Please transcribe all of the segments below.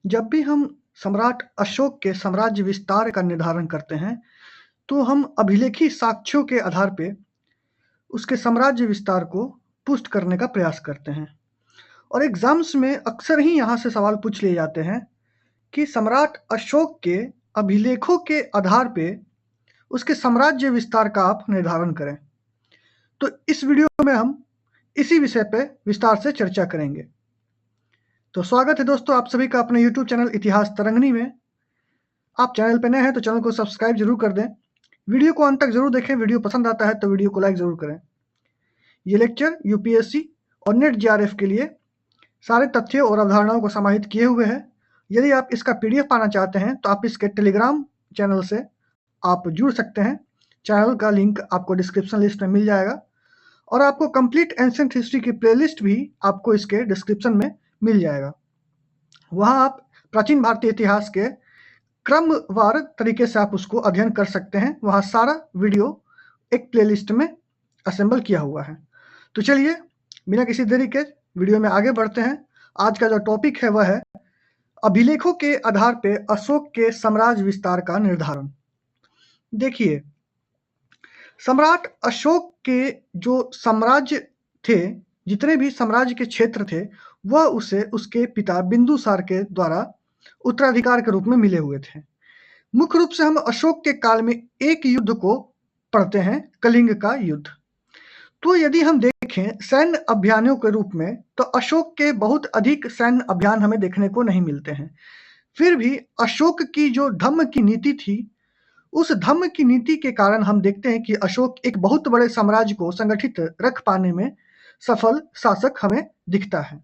जब भी हम सम्राट अशोक के साम्राज्य विस्तार का निर्धारण करते हैं, तो हम अभिलेखी साक्ष्यों के आधार पे उसके साम्राज्य विस्तार को पुष्ट करने का प्रयास करते हैं। और एग्ज़ाम्स में अक्सर ही यहाँ से सवाल पूछ लिए जाते हैं कि सम्राट अशोक के अभिलेखों के आधार पे उसके साम्राज्य विस्तार का आप निर्धारण करें। तो इस वीडियो में हम इसी विषय पे विस्तार से चर्चा करेंगे। तो स्वागत है दोस्तों आप सभी का अपने यूट्यूब चैनल इतिहास तरंगिणी में। आप चैनल पे नए हैं तो चैनल को सब्सक्राइब जरूर कर दें। वीडियो को अंत तक जरूर देखें। वीडियो पसंद आता है तो वीडियो को लाइक जरूर करें। ये लेक्चर यूपीएससी और नेट जीआरएफ के लिए सारे तथ्यों और अवधारणाओं को समाहित किए हुए हैं। यदि आप इसका पीडीएफ पाना चाहते हैं तो आप इसके टेलीग्राम चैनल से आप जुड़ सकते हैं। चैनल का लिंक आपको डिस्क्रिप्शन लिस्ट में मिल जाएगा और आपको कंप्लीट एंशिएंट हिस्ट्री की प्लेलिस्ट भी आपको इसके डिस्क्रिप्शन में मिल जाएगा। वहाँ आप प्राचीन भारतीय इतिहास के क्रमवार तरीके से आप उसको अध्ययन कर सकते हैं। वहाँ सारा वीडियो एक प्लेलिस्ट में असेंबल किया हुआ है। तो चलिए बिना किसी देरी के वीडियो में आगे बढ़ते हैं। आज का जो टॉपिक है वह है अभिलेखों के आधार पे अशोक के साम्राज्य विस्तार का निर्धारण। देखिए, सम्राट अशोक के जो साम्राज्य थे, जितने भी साम्राज्य के क्षेत्र थे, वह उसे उसके पिता बिंदुसार के द्वारा उत्तराधिकार के रूप में मिले हुए थे। मुख्य रूप से हम अशोक के काल में एक युद्ध को पढ़ते हैं, कलिंग का युद्ध। तो यदि हम देखें सैन्य अभियानों के रूप में, तो अशोक के बहुत अधिक सैन्य अभियान हमें देखने को नहीं मिलते हैं। फिर भी अशोक की जो धम्म की नीति थी, उस धम्म की नीति के कारण हम देखते हैं कि अशोक एक बहुत बड़े साम्राज्य को संगठित रख पाने में सफल शासक हमें दिखता है।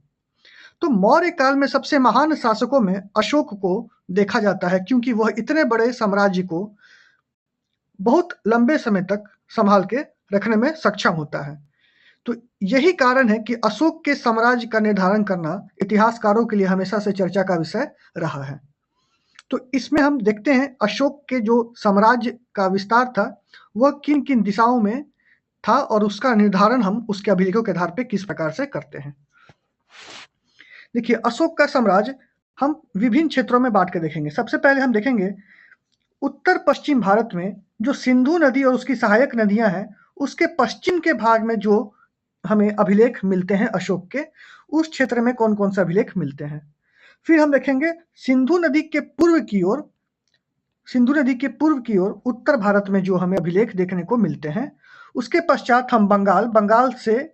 तो मौर्य काल में सबसे महान शासकों में अशोक को देखा जाता है, क्योंकि वह इतने बड़े साम्राज्य को बहुत लंबे समय तक संभाल के रखने में सक्षम होता है। तो यही कारण है कि अशोक के साम्राज्य का निर्धारण करना इतिहासकारों के लिए हमेशा से चर्चा का विषय रहा है। तो इसमें हम देखते हैं अशोक के जो साम्राज्य का विस्तार था, वह किन किन दिशाओं में था और उसका निर्धारण हम उसके अभिलेखों के आधार पर किस प्रकार से करते हैं। देखिए, अशोक का साम्राज्य हम विभिन्न क्षेत्रों में बांट के देखेंगे। सबसे पहले हम देखेंगे उत्तर पश्चिम भारत में जो सिंधु नदी और उसकी सहायक नदियां हैं, उसके पश्चिम के भाग में जो हमें अभिलेख मिलते हैं अशोक के, उस क्षेत्र में कौन कौन से अभिलेख मिलते हैं। फिर हम देखेंगे सिंधु नदी के पूर्व की ओर उत्तर भारत में जो हमें अभिलेख देखने को मिलते हैं। उसके पश्चात हम बंगाल से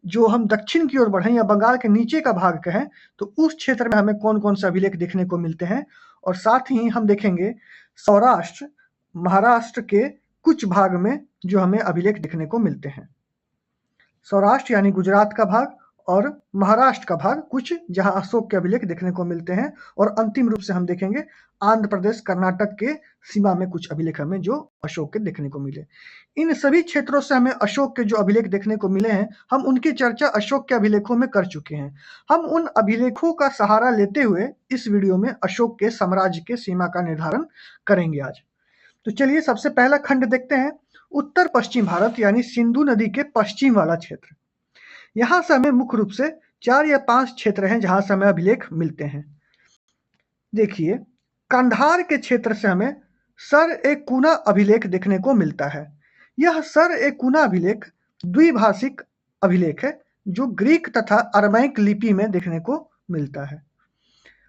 जो हम दक्षिण की ओर बढ़ें या बंगाल के नीचे का भाग कहें, तो उस क्षेत्र में हमें कौन कौन से अभिलेख देखने को मिलते हैं। और साथ ही हम देखेंगे सौराष्ट्र, महाराष्ट्र के कुछ भाग में जो हमें अभिलेख देखने को मिलते हैं। सौराष्ट्र यानी गुजरात का भाग और महाराष्ट्र का भाग कुछ, जहां अशोक के अभिलेख देखने को मिलते हैं। और अंतिम रूप से हम देखेंगे आंध्र प्रदेश, कर्नाटक के सीमा में कुछ अभिलेख हमें जो अशोक के देखने को मिले। इन सभी क्षेत्रों से हमें अशोक के जो अभिलेख देखने को मिले हैं, हम उनकी चर्चा अशोक के अभिलेखों में कर चुके हैं। हम उन अभिलेखों का सहारा लेते हुए इस वीडियो में अशोक के साम्राज्य के सीमा का निर्धारण करेंगे आज। तो चलिए सबसे पहला खंड देखते हैं, उत्तर पश्चिम भारत यानी सिंधु नदी के पश्चिम वाला क्षेत्र। यहाँ से हमें मुख्य रूप से 4 या 5 क्षेत्र हैं जहां से हमें अभिलेख मिलते हैं। देखिए, कंधार के क्षेत्र से हमें सर-ए-कुना अभिलेख देखने को मिलता है। यह सर-ए-कुना अभिलेख द्विभाषिक अभिलेख है, जो ग्रीक तथा अरमैक लिपि में देखने को मिलता है।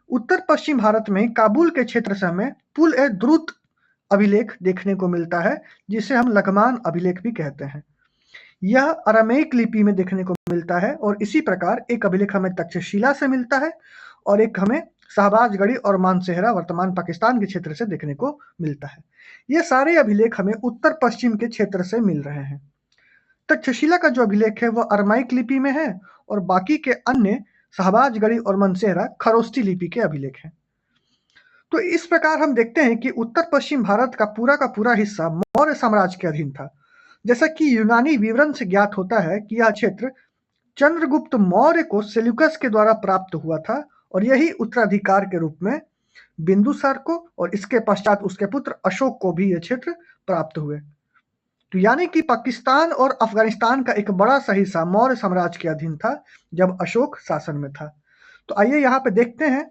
उत्तर पश्चिम भारत में काबुल के क्षेत्र से हमें पुल-ए-द्रुत अभिलेख देखने को मिलता है, जिसे हम लघमान अभिलेख भी कहते हैं। यह अरामेक लिपि में देखने को मिलता है। और इसी प्रकार एक अभिलेख हमें तक्षशिला से मिलता है और एक हमें शाहबाजगढ़ी और मानसेहरा वर्तमान पाकिस्तान के क्षेत्र से देखने को मिलता है। ये सारे अभिलेख हमें उत्तर पश्चिम के क्षेत्र से मिल रहे हैं। तक्षशिला का जो अभिलेख है वह अरमाइक लिपि में है और बाकी के अन्य शाहबाजगढ़ी और मानसेहरा खरोष्टी लिपि के अभिलेख हैं। तो इस प्रकार हम देखते हैं कि उत्तर पश्चिम भारत का पूरा हिस्सा मौर्य साम्राज्य के अधीन था। जैसा कि यूनानी विवरण से ज्ञात होता है कि यह क्षेत्र चंद्रगुप्त मौर्य को सेल्यूकस के द्वारा प्राप्त हुआ था और यही उत्तराधिकार के रूप में बिंदुसार को और इसके पश्चात उसके पुत्र अशोक को भी यह क्षेत्र प्राप्त हुए। तो यानी कि पाकिस्तान और अफगानिस्तान का एक बड़ा सा हिस्सा मौर्य साम्राज्य के अधीन था जब अशोक शासन में था। तो आइए यहाँ पे देखते हैं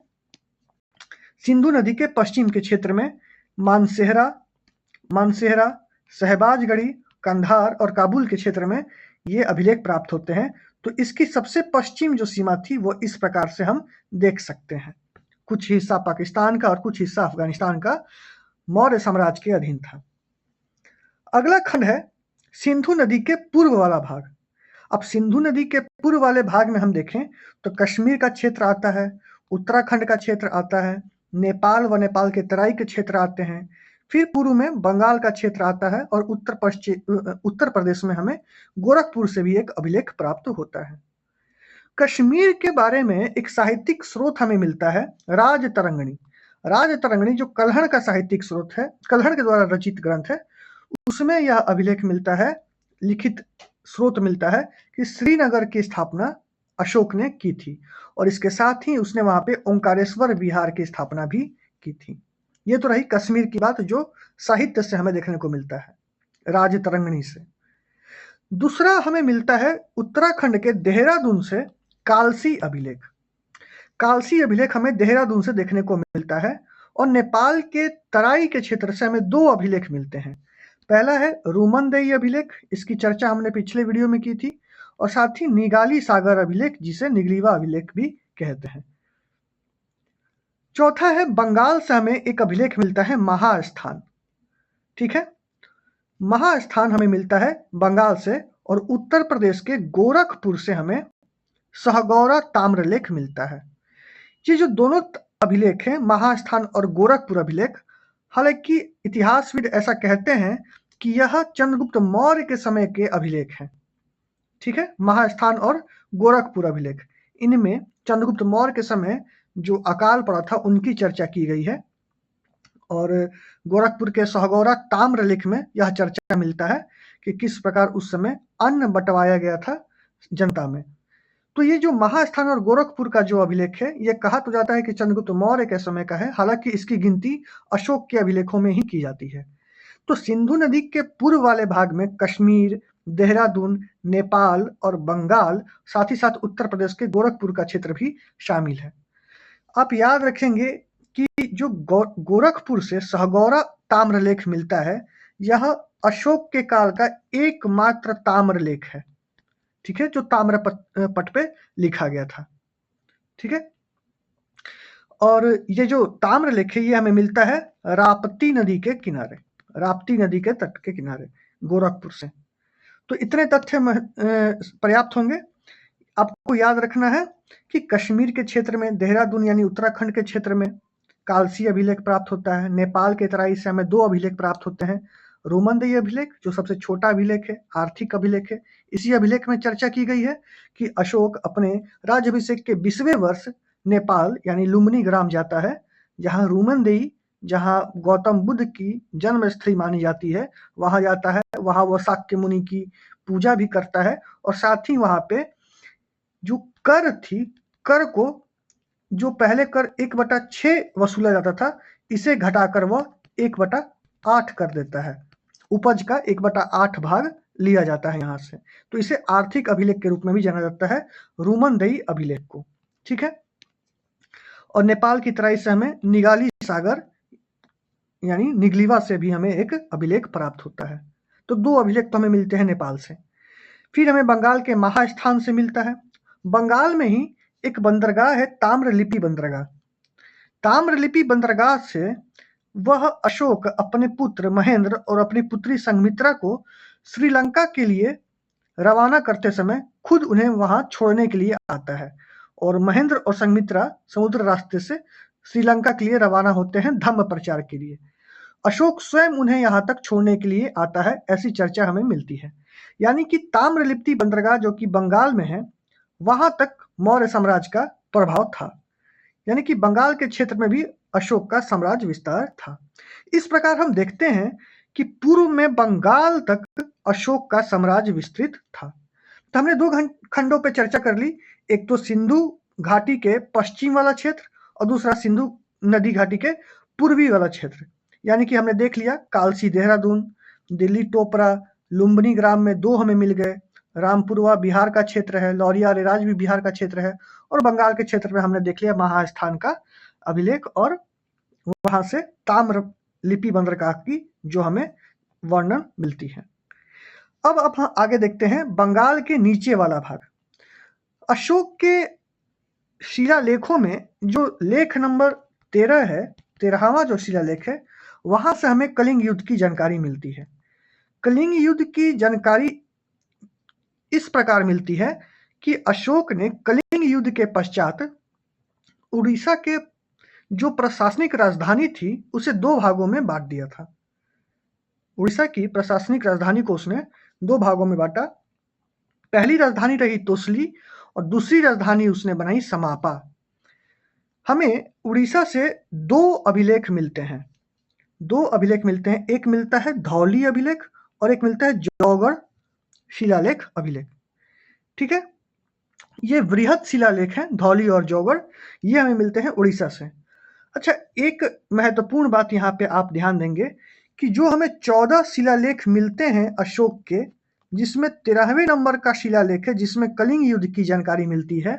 सिंधु नदी के पश्चिम के क्षेत्र में मानसेहरा, शहबाजगढ़ी, कंधार और काबुल के क्षेत्र में ये अभिलेख प्राप्त होते हैं। तो इसकी सबसे पश्चिम जो सीमा थी वो इस प्रकार से हम देख सकते हैं। कुछ हिस्सा पाकिस्तान का और कुछ हिस्सा अफगानिस्तान का मौर्य साम्राज्य के अधीन था। अगला खंड है सिंधु नदी के पूर्व वाला भाग। अब सिंधु नदी के पूर्व वाले भाग में हम देखें तो कश्मीर का क्षेत्र आता है, उत्तराखंड का क्षेत्र आता है, नेपाल व नेपाल के तराई के क्षेत्र आते हैं, फिर पूर्व में बंगाल का क्षेत्र आता है और उत्तर प्रदेश में हमें गोरखपुर से भी एक अभिलेख प्राप्त होता है। कश्मीर के बारे में एक साहित्यिक स्रोत हमें मिलता है राजतरंगिणी जो कल्हड़ का साहित्यिक स्रोत है, कल्हड़ के द्वारा रचित ग्रंथ है, उसमें यह अभिलेख मिलता है, लिखित स्रोत मिलता है कि श्रीनगर की स्थापना अशोक ने की थी और इसके साथ ही उसने वहां पे ओंकारेश्वर विहार की स्थापना भी की थी। ये तो रही कश्मीर की बात जो साहित्य से हमें देखने को मिलता है राजतरंगिणी से। दूसरा हमें मिलता है उत्तराखंड के देहरादून से कालसी अभिलेख हमें देहरादून से देखने को मिलता है और नेपाल के तराई के क्षेत्र से हमें दो अभिलेख मिलते हैं। पहला है रूमनदेई अभिलेख, इसकी चर्चा हमने पिछले वीडियो में की थी, और साथ ही निगाली सागर अभिलेख जिसे निगलीवा अभिलेख भी कहते हैं। चौथा है बंगाल से हमें एक अभिलेख मिलता है महास्थान। ठीक है, महास्थान हमें मिलता है बंगाल से और उत्तर प्रदेश के गोरखपुर से हमें सहगौरा ताम्रलेख मिलता है। ये जो दोनों अभिलेख हैं महास्थान और गोरखपुर अभिलेख, हालांकि इतिहासविद ऐसा कहते हैं कि यह चंद्रगुप्त मौर्य के समय के अभिलेख हैं। ठीक है, महास्थान और गोरखपुर अभिलेख, इनमें चंद्रगुप्त मौर्य के समय जो अकाल पड़ा था उनकी चर्चा की गई है और गोरखपुर के सहगौरा ताम्रलेख में यह चर्चा मिलता है कि किस प्रकार उस समय अन्न बंटवाया गया था जनता में। तो ये जो महास्थान और गोरखपुर का जो अभिलेख है ये कहा तो जाता है कि चंद्रगुप्त मौर्य के समय का है, हालांकि इसकी गिनती अशोक के अभिलेखों में ही की जाती है। तो सिंधु नदी के पूर्व वाले भाग में कश्मीर, देहरादून, नेपाल और बंगाल, साथ ही साथ उत्तर प्रदेश के गोरखपुर का क्षेत्र भी शामिल है। आप याद रखेंगे कि जो गोरखपुर से सहगौरा ताम्रलेख मिलता है यह अशोक के काल का एकमात्र ताम्रलेख है। ठीक है, जो ताम्र पट पे लिखा गया था। ठीक है, और ये जो ताम्रलेख है ये हमें मिलता है राप्ती नदी के किनारे, राप्ती नदी के तट के किनारे गोरखपुर से। तो इतने तथ्य पर्याप्त होंगे। आपको याद रखना है कि कश्मीर के क्षेत्र में देहरादून यानी उत्तराखंड के क्षेत्र में कालसी अभिलेख प्राप्त होता है। नेपाल के तराई से हमें दो अभिलेख प्राप्त होते हैं, रूमनदेई अभिलेख जो सबसे छोटा अभिलेख है, आर्थिक अभिलेख है। इसी अभिलेख में चर्चा की गई है कि अशोक अपने राज्याभिषेक के 20वें वर्ष नेपाल यानी लुम्बिनी ग्राम जाता है, जहाँ रूमनदेई, जहाँ गौतम बुद्ध की जन्म स्थली मानी जाती है, वहां जाता है। वहां वह शाक्य मुनि की पूजा भी करता है और साथ ही वहां पे जो कर थी, कर को जो पहले कर 1/6 वसूला जाता था, इसे घटाकर वह 1/8 कर देता है। उपज का 1/8 भाग लिया जाता है यहाँ से। तो इसे आर्थिक अभिलेख के रूप में भी जाना जाता है, रूमनदेई अभिलेख को। ठीक है, और नेपाल की तराई से हमें निगाली सागर यानी निगलीवा से भी हमें एक अभिलेख प्राप्त होता है। तो दो अभिलेख तो हमें मिलते हैं नेपाल से। फिर हमें बंगाल के महास्थान से मिलता है। बंगाल में ही एक बंदरगाह है ताम्रलिपि बंदरगाह। ताम्रलिपि बंदरगाह से वह अशोक अपने पुत्र महेंद्र और अपनी पुत्री संघमित्रा को श्रीलंका के लिए रवाना करते समय खुद उन्हें वहां छोड़ने के लिए आता है और महेंद्र और संघमित्रा समुद्र रास्ते से श्रीलंका के लिए रवाना होते हैं धम्म प्रचार के लिए। अशोक स्वयं उन्हें यहाँ तक छोड़ने के लिए आता है, ऐसी चर्चा हमें मिलती है। यानी कि ताम्रलिप्ति बंदरगाह जो कि बंगाल में है, वहां तक मौर्य साम्राज्य का प्रभाव था, यानी कि बंगाल के क्षेत्र में भी अशोक का साम्राज्य विस्तार था। इस प्रकार हम देखते हैं कि पूर्व में बंगाल तक अशोक का साम्राज्य विस्तृत था। तो हमने दो खंडों पर चर्चा कर ली, एक तो सिंधु घाटी के पश्चिम वाला क्षेत्र और दूसरा सिंधु नदी घाटी के पूर्वी वाला क्षेत्र। यानी कि हमने देख लिया कालसी देहरादून, दिल्ली टोपरा, लुम्बिनी ग्राम में दो हमें मिल गए, रामपुरवा बिहार का क्षेत्र है, लौरिया अरेराज भी बिहार का क्षेत्र है, और बंगाल के क्षेत्र में हमने देख लिया महास्थान का अभिलेख और वहां से ताम्र लिपि बंदरगाह की जो हमें वर्णन मिलती है। अब हम आगे देखते हैं बंगाल के नीचे वाला भाग। अशोक के शिलालेखों में जो लेख नंबर 13 है, 13वां जो शिलालेख है, वहां से हमें कलिंग युद्ध की जानकारी मिलती है। कलिंग युद्ध की जानकारी इस प्रकार मिलती है कि अशोक ने कलिंग युद्ध के पश्चात उड़ीसा के जो प्रशासनिक राजधानी थी उसे 2 भागों में बांट दिया था। उड़ीसा की प्रशासनिक राजधानी को उसने 2 भागों में बांटा। पहली राजधानी रही तोसली और दूसरी राजधानी उसने बनाई समापा। हमें उड़ीसा से 2 अभिलेख मिलते हैं। 2 अभिलेख मिलते हैं, एक मिलता है धौली अभिलेख और एक मिलता है जौगढ़ शिलालेख अभिलेख। ठीक है, ये वृहद शिलालेख हैं धौली और जौगढ़, ये हमें मिलते हैं उड़ीसा से। अच्छा, एक महत्वपूर्ण बात यहाँ पे आप ध्यान देंगे कि जो हमें 14 शिलालेख मिलते हैं अशोक के, जिसमें 13वें नंबर का शिलालेख है जिसमें कलिंग युद्ध की जानकारी मिलती है,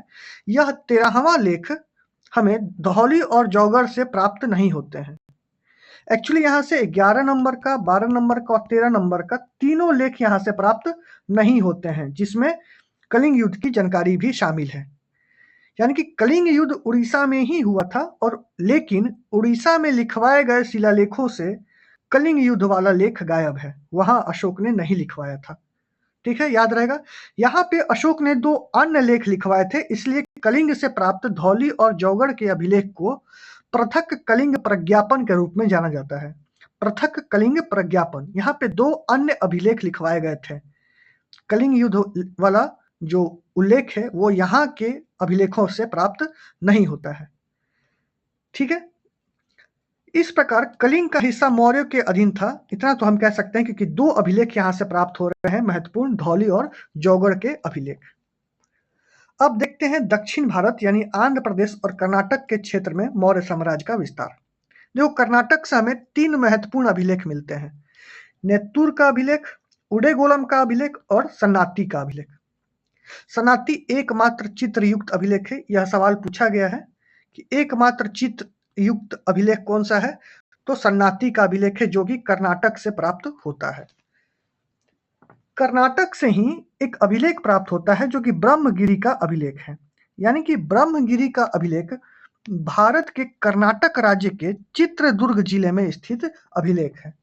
यह 13वां लेख हमें धौली और जौगढ़ से प्राप्त नहीं होते हैं। एक्चुअली यहाँ से 11 नंबर का, 12 नंबर का और 13 नंबर का तीनों लेख यहाँ से प्राप्त नहीं होते हैं, जिसमें कलिंग युद्ध की जानकारी भी शामिल है। यानी कि कलिंग युद्ध उड़ीसा में ही हुआ था, और लेकिन उड़ीसा में लिखवाए गए शिलालेखों से कलिंग युद्ध वाला लेख गायब है, वहां अशोक ने नहीं लिखवाया था। ठीक है, याद रहेगा। यहाँ पे अशोक ने 2 अन्य लेख लिखवाए थे, इसलिए कलिंग से प्राप्त धौली और जौगढ़ के अभिलेख को पृथक कलिंग प्रज्ञापन के रूप में जाना जाता है। पृथक कलिंग प्रज्ञापन, यहाँ पे 2 अन्य अभिलेख लिखवाए गए थे। कलिंग युद्ध वाला जो उल्लेख है वो यहाँ के अभिलेखों से प्राप्त नहीं होता है। ठीक है, इस प्रकार कलिंग का हिस्सा मौर्य के अधीन था, इतना तो हम कह सकते हैं, क्योंकि 2 अभिलेख यहाँ से प्राप्त हो रहे हैं महत्वपूर्ण, धौली और जौगढ़ के अभिलेख। अब देखते हैं दक्षिण भारत यानी आंध्र प्रदेश और कर्नाटक के क्षेत्र में मौर्य साम्राज्य का विस्तार। देखो, कर्नाटक से हमें 3 महत्वपूर्ण अभिलेख मिलते हैं, नेत्तूर का अभिलेख, उडेगोलम का अभिलेख और सन्नाटी का अभिलेख। सन्नाटी एकमात्र चित्र युक्त अभिलेख है। यह सवाल पूछा गया है कि एकमात्र चित्र युक्त अभिलेख कौन सा है, तो सन्नाटी का अभिलेख है, जो कि कर्नाटक से प्राप्त होता है। कर्नाटक से ही एक अभिलेख प्राप्त होता है जो कि ब्रह्मगिरी का अभिलेख है। यानी कि ब्रह्मगिरी का अभिलेख भारत के कर्नाटक राज्य के चित्रदुर्ग जिले में स्थित अभिलेख है।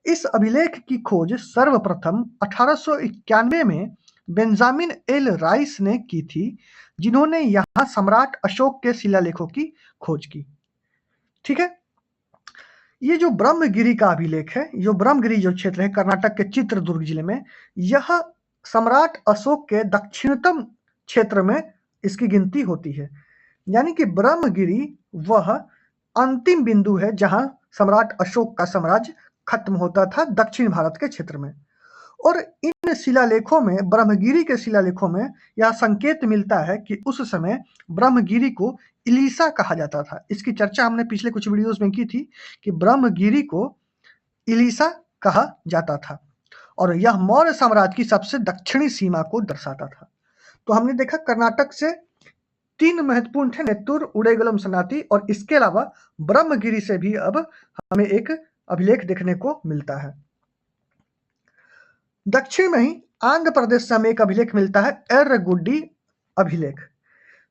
इस अभिलेख की खोज सर्वप्रथम 1891 में बेंजामिन एल राइस ने की थी, जिन्होंने यहाँ सम्राट अशोक के शिलालेखों की खोज की। ठीक है, ये जो ब्रह्मगिरी का अभिलेख है, जो ब्रह्मगिरी जो क्षेत्र है कर्नाटक के चित्रदुर्ग जिले में, यह सम्राट अशोक के दक्षिणतम क्षेत्र में इसकी गिनती होती है। यानी कि ब्रह्मगिरी वह अंतिम बिंदु है जहां सम्राट अशोक का साम्राज्य खत्म होता था दक्षिण भारत के क्षेत्र में। और इन शिलालेखों में, ब्रह्मगिरी के शिलालेखों में यह संकेत मिलता है कि उस समय ब्रह्मगिरी को इलीसा कहा जाता था। इसकी चर्चा हमने पिछले कुछ वीडियोस में की थी कि ब्रह्मगिरी को इलीसा कहा जाता था, और यह मौर्य साम्राज्य की सबसे दक्षिणी सीमा को दर्शाता था। तो हमने देखा कर्नाटक से 3 महत्वपूर्ण थे, नेत्तूर, उडेगलम, सन्नाटी, और इसके अलावा ब्रह्मगिरी से भी अब हमें एक अभिलेख देखने को मिलता है। दक्षिण में ही आंध्र प्रदेश से हमें एक अभिलेख मिलता है, एर्रगुड्डी अभिलेख।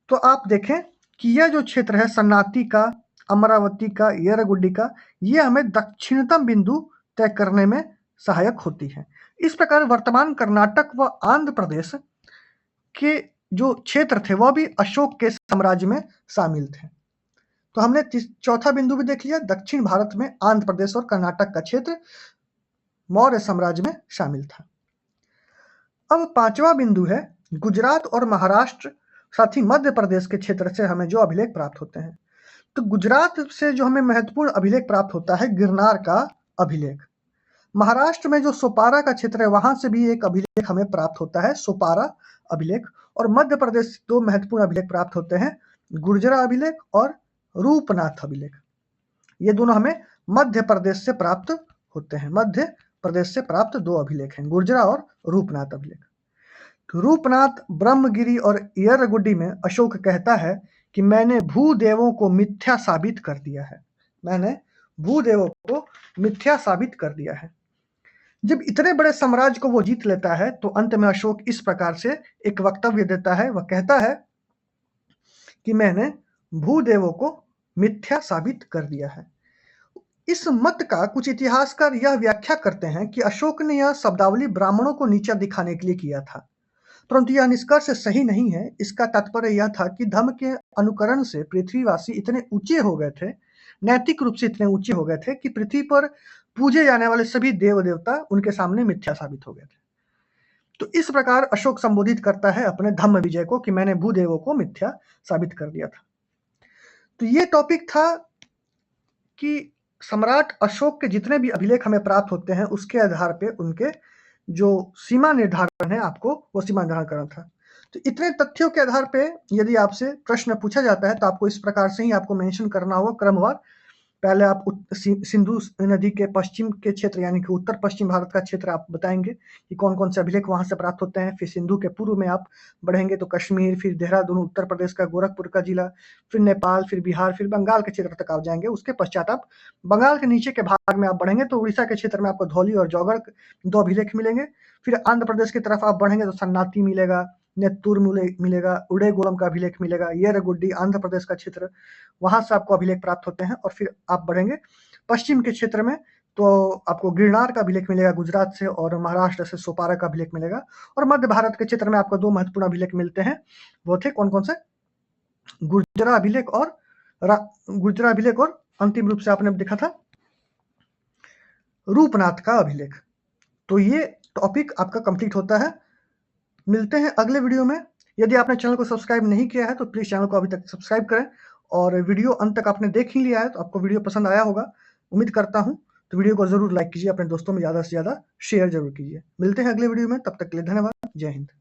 तो आप देखें कि यह जो क्षेत्र है सन्नाटी का, अमरावती का, एर्रगुड्डी का, यह हमें दक्षिणतम बिंदु तय करने में सहायक होती है। इस प्रकार वर्तमान कर्नाटक व आंध्र प्रदेश के जो क्षेत्र थे वह भी अशोक के साम्राज्य में शामिल थे। तो हमने चौथा बिंदु भी देख लिया, दक्षिण भारत में आंध्र प्रदेश और कर्नाटक का क्षेत्र मौर्य साम्राज्य में शामिल था। अब 5वां बिंदु है गुजरात और महाराष्ट्र, साथ ही मध्य प्रदेश के क्षेत्र से हमें जो अभिलेख प्राप्त होते हैं। तो गुजरात से जो हमें महत्वपूर्ण अभिलेख प्राप्त होता है गिरनार का अभिलेख। महाराष्ट्र में जो सोपारा का क्षेत्र है वहां से भी एक अभिलेख हमें प्राप्त होता है, सोपारा अभिलेख। और मध्य प्रदेश से 2 महत्वपूर्ण अभिलेख प्राप्त होते हैं, गुर्जरा अभिलेख और रूपनाथ अभिलेख। ये दोनों हमें मध्य प्रदेश से प्राप्त होते हैं। मध्य प्रदेश से प्राप्त 2 अभिलेख हैं, गुर्जरा और रूपनाथ अभिलेख। तो रूपनाथ, ब्रह्मगिरी और एर्रगुड्डी में अशोक कहता है कि मैंने भूदेवों को मिथ्या साबित कर दिया है। मैंने भूदेवों को मिथ्या साबित कर दिया है। जब इतने बड़े साम्राज्य को वो जीत लेता है तो अंत में अशोक इस प्रकार से एक वक्तव्य देता है। वह कहता है कि मैंने भूदेवों को मिथ्या साबित कर दिया है। इस मत का कुछ इतिहासकार यह व्याख्या करते हैं कि अशोक ने यह शब्दावली ब्राह्मणों को नीचा दिखाने के लिए किया था, परंतु यह निष्कर्ष सही नहीं है। इसका तात्पर्य यह था कि धर्म के अनुकरण से पृथ्वीवासी इतने ऊंचे हो गए थे, नैतिक रूप से इतने ऊंचे हो गए थे कि पृथ्वी पर पूजे जाने वाले सभी देव देवता उनके सामने मिथ्या साबित हो गए थे। तो इस प्रकार अशोक संबोधित करता है अपने धम्म विजय को कि मैंने भूदेवों को मिथ्या साबित कर दिया था। तो ये टॉपिक था कि सम्राट अशोक के जितने भी अभिलेख हमें प्राप्त होते हैं उसके आधार पे उनके जो सीमा निर्धारण है आपको वो सीमा निर्धारण करना था। तो इतने तथ्यों के आधार पे यदि आपसे प्रश्न पूछा जाता है तो आपको इस प्रकार से ही आपको मेंशन करना होगा क्रमवार। पहले आप सिंधु नदी के पश्चिम के क्षेत्र यानी कि उत्तर पश्चिम भारत का क्षेत्र आप बताएंगे कि कौन कौन से अभिलेख वहां से प्राप्त होते हैं। फिर सिंधु के पूर्व में आप बढ़ेंगे तो कश्मीर, फिर देहरादून, उत्तर प्रदेश का गोरखपुर का जिला, फिर नेपाल, फिर बिहार, फिर बंगाल के क्षेत्र तक आप जाएंगे। उसके पश्चात आप बंगाल के नीचे के भाग में आप बढ़ेंगे तो उड़ीसा के क्षेत्र में आपको धौली और जौगढ़ 2 अभिलेख मिलेंगे। फिर आंध्र प्रदेश की तरफ आप बढ़ेंगे तो सन्नाटी मिलेगा, नेत्तूर मिलेगा, उडेगोलम का अभिलेख मिलेगा, येरगुड्डी आंध्र प्रदेश का क्षेत्र, वहां से आपको अभिलेख प्राप्त होते हैं। और फिर आप बढ़ेंगे पश्चिम के क्षेत्र में तो आपको गिरनार का अभिलेख मिलेगा गुजरात से, और महाराष्ट्र से सोपारा का अभिलेख मिलेगा। और मध्य भारत के क्षेत्र में आपको 2 महत्वपूर्ण अभिलेख मिलते हैं, वो थे कौन कौन से, गुर्जरा अभिलेख और अंतिम रूप से आपने देखा था रूपनाथ का अभिलेख। तो ये टॉपिक आपका कंप्लीट होता है। मिलते हैं अगले वीडियो में। यदि आपने चैनल को सब्सक्राइब नहीं किया है तो प्लीज चैनल को अभी तक सब्सक्राइब करें, और वीडियो अंत तक आपने देख ही लिया है तो आपको वीडियो पसंद आया होगा, उम्मीद करता हूं। तो वीडियो को जरूर लाइक कीजिए, अपने दोस्तों में ज्यादा से ज्यादा शेयर जरूर कीजिए। मिलते हैं अगले वीडियो में, तब तक के लिए धन्यवाद। जय हिंद।